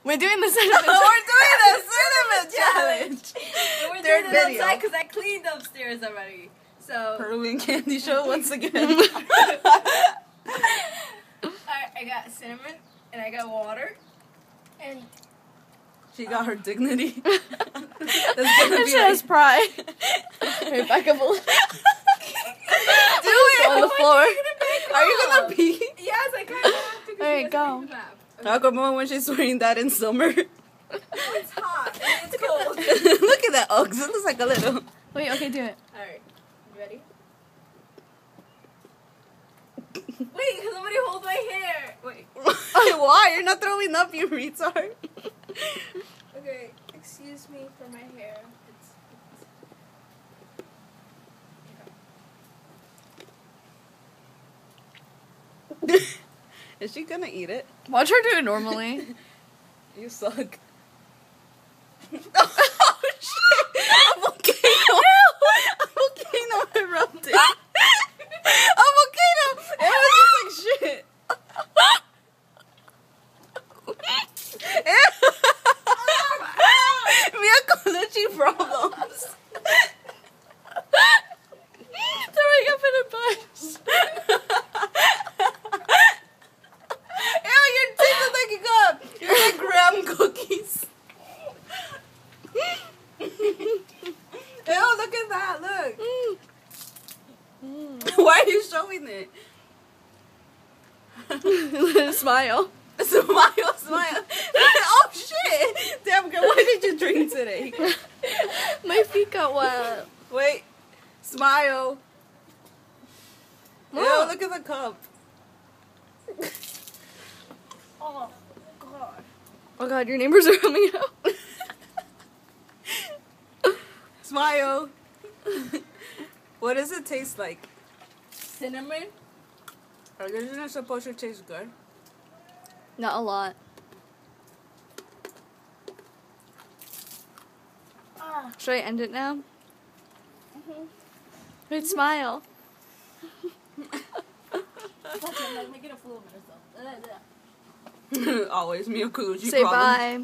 We're doing the cinnamon challenge. And we're Third doing it video. outside because I cleaned upstairs already. So, Peruvian candy show once again. I got cinnamon and I got water. And She got her dignity. That's gonna be She has pride. Rebecca will do it On the floor. Are you gonna pee? yes, I kind of have to. Alright, go. How come when she's wearing that in summer? It's hot. And it's cold. Look at that Uggs. It looks like a little. Wait, okay, do it. Alright, you ready? Wait, can somebody hold my hair? Wait. Why? You're not throwing up, you retard. Okay, excuse me for my hair. Is she gonna eat it? Watch her do it normally. You suck. Oh shit! A volcano! A volcano erupted! A volcano! It was just like shit! Mia Colucci problems! Throwing up in a bunch. Ew, your teeth are like you're like graham cookies. Ew, look at that, look. Why are you showing it? Smile. Smile, smile. Oh shit! Damn girl, why did you drink today? My feet got wet. Wait. Smile. Ew, What? look at the cup. Oh, God. Oh god, your neighbors are coming out. Smile. What does it taste like? Cinnamon? Isn't it supposed to taste good? Not a lot. Ah. Should I end it now? Wait, smile. Like making a fool of myself. Always Mia Colucci Say problems. bye.